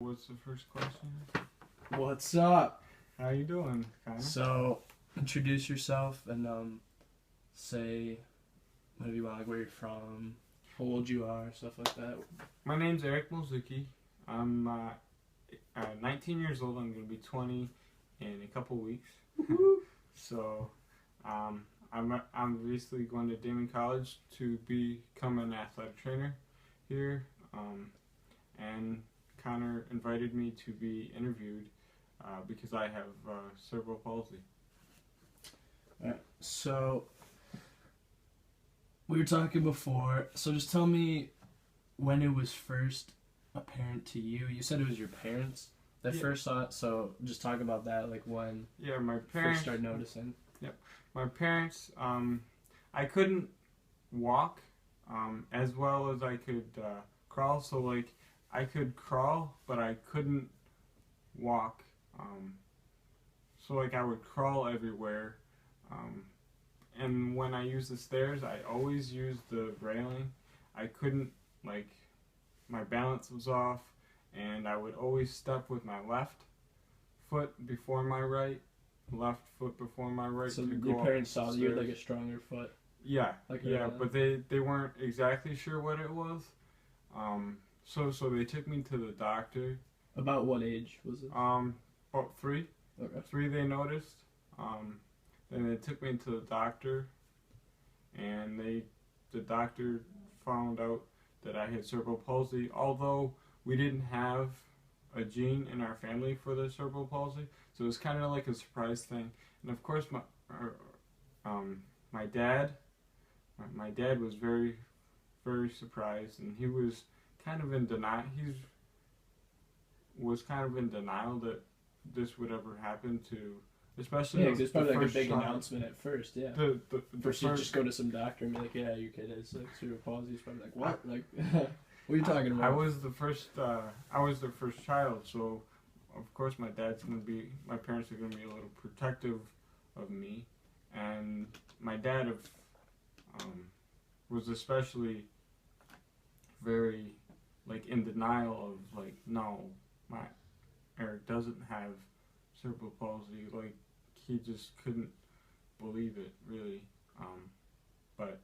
What's the first question? What's up? How you doing, Connor? So, introduce yourself and say whatever you want, like where you're from, how old you are, stuff like that. My name's Erik Moesicki. I'm 19 years old. I'm going to be 20 in a couple weeks. So, I'm basically going to Damon College to become an athletic trainer here. And Connor invited me to be interviewed because I have cerebral palsy. Alright, so we were talking before, so just tell me when it was first apparent to you. You said it was your parents that first saw it, so just talk about that, like when my you parents first started noticing. My parents, I couldn't walk as well as I could crawl. So like I could crawl, but I couldn't walk. So like I would crawl everywhere. And when I used the stairs, I always used the railing. I couldn't, like, my balance was off, and I would always step with my left foot before my right, left foot before my right. So to your go parents up saw the that you had stairs. like a stronger foot. Yeah, Like but they weren't exactly sure what it was. So they took me to the doctor. About what age was it? About three. Okay. Three they noticed. Then they took me to the doctor, and the doctor found out that I had cerebral palsy. Although we didn't have a gene in our family for the cerebral palsy, so it was kind of like a surprise thing. And of course, my dad was very, very surprised, and he was kind of in denial. Was kind of in denial that this would ever happen to, especially Yeah, 'cause it's probably like a big child. announcement at first. Yeah. The First, you first, just go to some doctor and be like, "Yeah, your kid has like cerebral palsy." He's probably like, "What? Like, what are you talking about?" I was the first. I was their first child, so of course my parents are gonna be a little protective of me, and my dad was especially very like in denial of like, no, my Erik doesn't have cerebral palsy. Like he just couldn't believe it really. But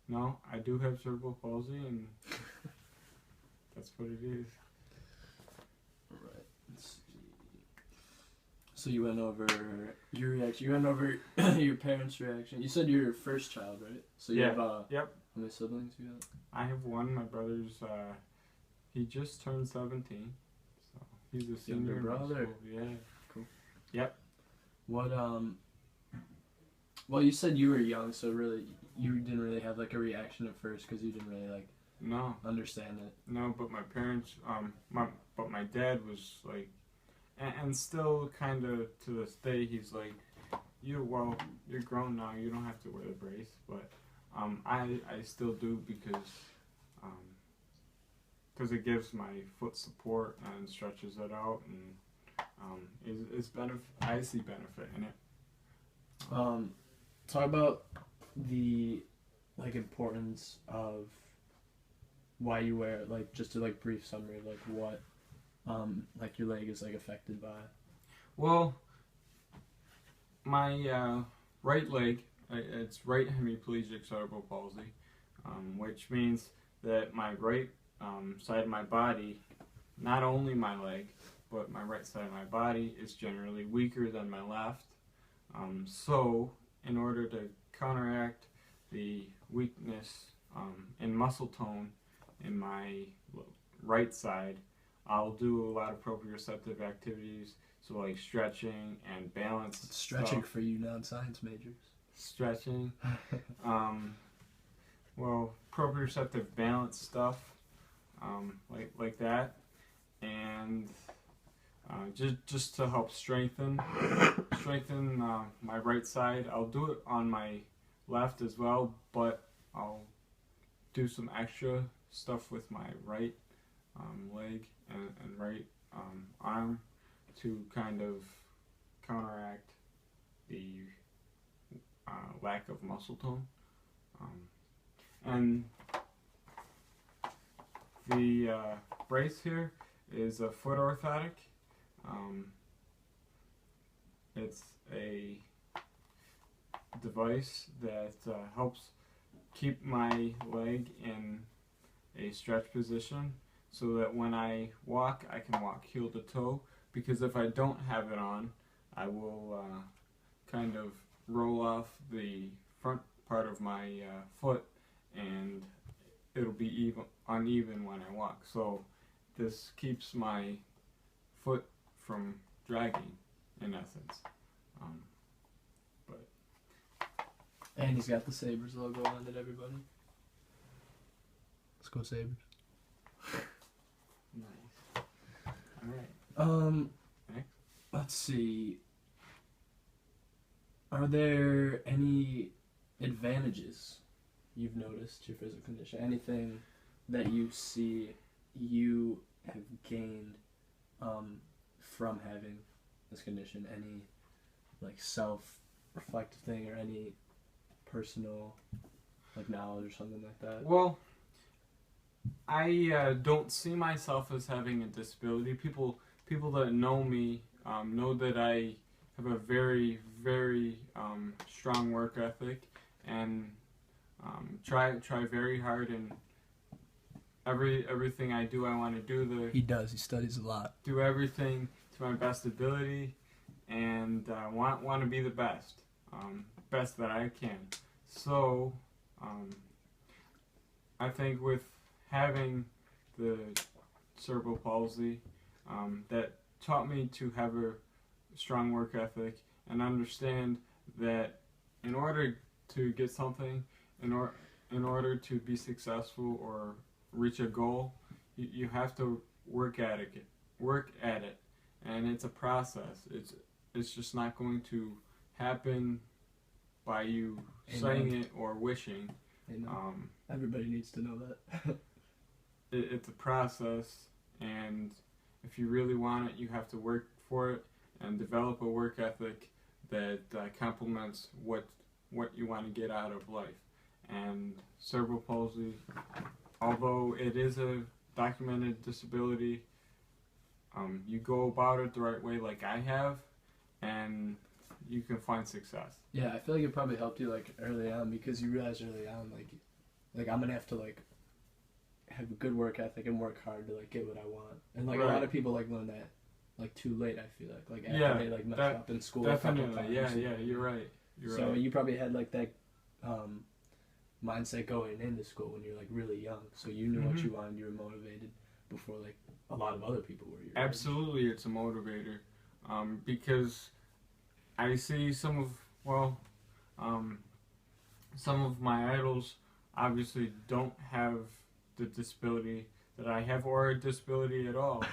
no, I do have cerebral palsy, and that's what it is. Right. Let's see. So you went over your reaction. You went over your parents' reaction. You said you're your first child, right? So you have Yep. How many siblings you got? I have one. My brother's he just turned 17, so he's a senior in high brother. school. Yeah. Cool. Yep. What Well, you said you were young, so really you didn't really have like a reaction at first because you didn't really like No. understand it. No, but my parents, but my dad was like, and still kind of to this day, he's like, you're grown now, you don't have to wear the brace, but I still do because it gives my foot support and stretches it out, and I see benefit in it. Talk about the like importance of why you wear it, like just a like brief summary, like what like your leg is like affected by. Well, my right leg, it's right hemiplegic cerebral palsy, which means that my right side of my body, not only my leg, but my right side of my body is generally weaker than my left. So, in order to counteract the weakness in muscle tone in my right side, I'll do a lot of proprioceptive activities, so like stretching and balance. Stretching stuff. for you non-science majors. Stretching. Well, proprioceptive balance stuff, like that, and just to help strengthen my right side. I'll do it on my left as well, but I'll do some extra stuff with my right leg and right arm to kind of counteract the lack of muscle tone. And the brace here is a foot orthotic. It's a device that helps keep my leg in a stretch position so that when I walk, I can walk heel to toe. Because if I don't have it on, I will kind of roll off the front part of my foot, and it'll be uneven when I walk. So this keeps my foot from dragging, in essence. And he's got the Sabres logo on it, everybody. Let's go Sabres. Nice. Alright. Next. Let's see. Are there any advantages you've noticed to your physical condition? Anything that you see you have gained from having this condition? Any like self-reflective thing or any personal like knowledge or something like that? Well, I don't see myself as having a disability. People that know me know that I have a very, very strong work ethic and try very hard in everything I do. I want to do He does. He studies a lot. Do everything to my best ability, and want to be the best, best that I can. So, I think with having the cerebral palsy, that taught me to have a strong work ethic and understand that in order to get something, in order to be successful or reach a goal, you have to work at it, and it's a process. It's just not going to happen by you saying it or wishing. Everybody needs to know that. It's a process, and if you really want it, you have to work for it and develop a work ethic that complements what you want to get out of life. And cerebral palsy, although it is a documented disability, you go about it the right way like I have, and you can find success. Yeah, I feel like it probably helped you like early on, because you realize early on like I'm gonna have to like have a good work ethic and work hard to like get what I want. And like a lot of people like learn that like too late, I feel like after they like mess up in school. Definitely, yeah, you're right. So you probably had like that mindset going into school when you're like really young, so you knew what you wanted, you were motivated before like a lot of other people were. Absolutely, it's a motivator, because I see some of my idols obviously don't have the disability that I have, or a disability at all,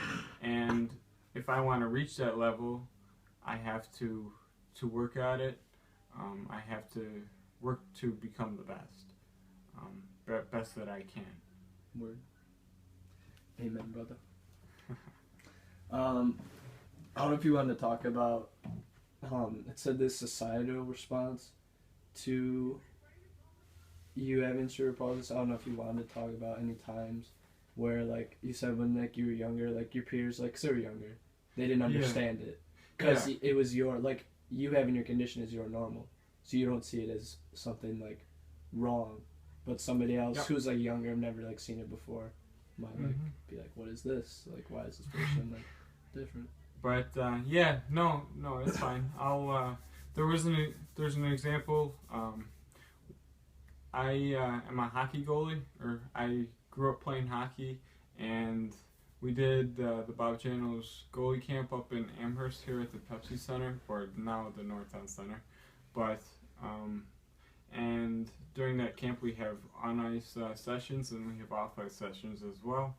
and if I want to reach that level, I have to work at it. I have to work to become the best that I can. Word. Amen, brother. I don't know if you wanted to talk about, it said this societal response to you having cerebral palsy. I don't know if you wanted to talk about any times where, like, you said when, like, you were younger, like, your peers, like, 'cause they were younger, they didn't understand it. Because it was your, like, you having your condition is your normal. So you don't see it as something, like, wrong. But somebody else who's, like, younger, never, like, seen it before, might, like, be like, what is this? Like, why is this person, like, different? But, no, it's fine. There's an example. I am a hockey goalie, or I grew up playing hockey, and we did the Bob Janos goalie camp up in Amherst here at the Pepsi Center, or now the Northtown Center. But, and during that camp we have on-ice sessions, and we have off-ice sessions as well.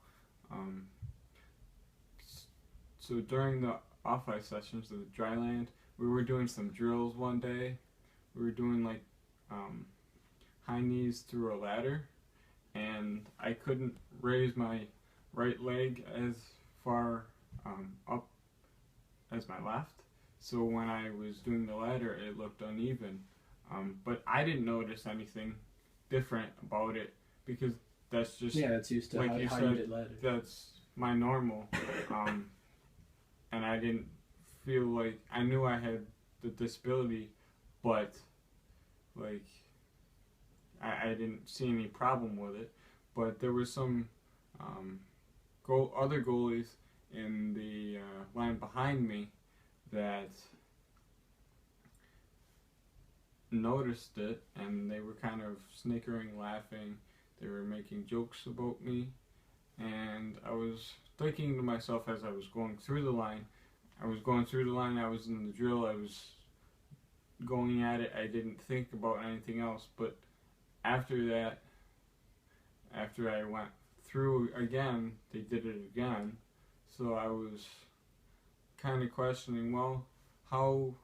So during the off-ice sessions of the dry land, we were doing some drills one day. We were doing like high knees through a ladder, and I couldn't raise my right leg as far up as my left. So when I was doing the ladder, it looked uneven. But I didn't notice anything different about it, because that's just it's used to like how you you said, did ladder. that's my normal, and I didn't feel like I knew I had the disability, but like I didn't see any problem with it. But there was some other goalies in the line behind me that noticed it, and they were kind of snickering, laughing. They were making jokes about me, and I was thinking to myself as I was going through the line. I was going through the line. I was in the drill. I was going at it. I didn't think about anything else. But after that, after I went through again, they did it again. So I was kind of questioning, well, how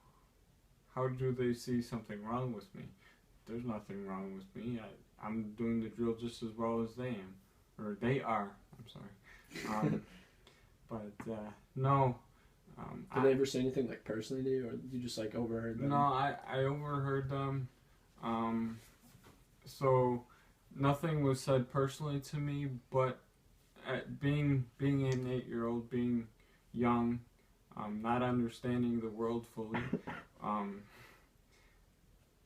do they see something wrong with me? There's nothing wrong with me. I'm doing the drill just as well as they am, or they are. I'm sorry. No. Did they ever say anything like personally to you, or you just like overheard them? No, I overheard them. So nothing was said personally to me, but being an 8-year-old, being young, not understanding the world fully,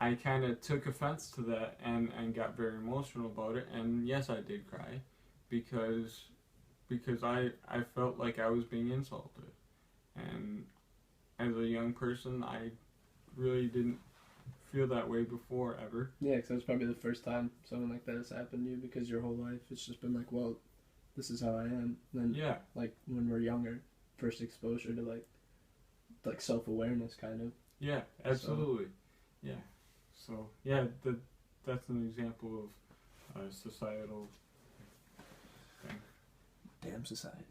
I kind of took offense to that and got very emotional about it. And yes, I did cry because I felt like I was being insulted. And as a young person, I really didn't feel that way before, ever. Yeah, because that's probably the first time something like that has happened to you, because your whole life it's just been like, well, this is how I am. And then, yeah, like when we're younger, first exposure to like self-awareness, kind of. Yeah, absolutely. Yeah. So yeah, that's an example of a societal thing. Damn society.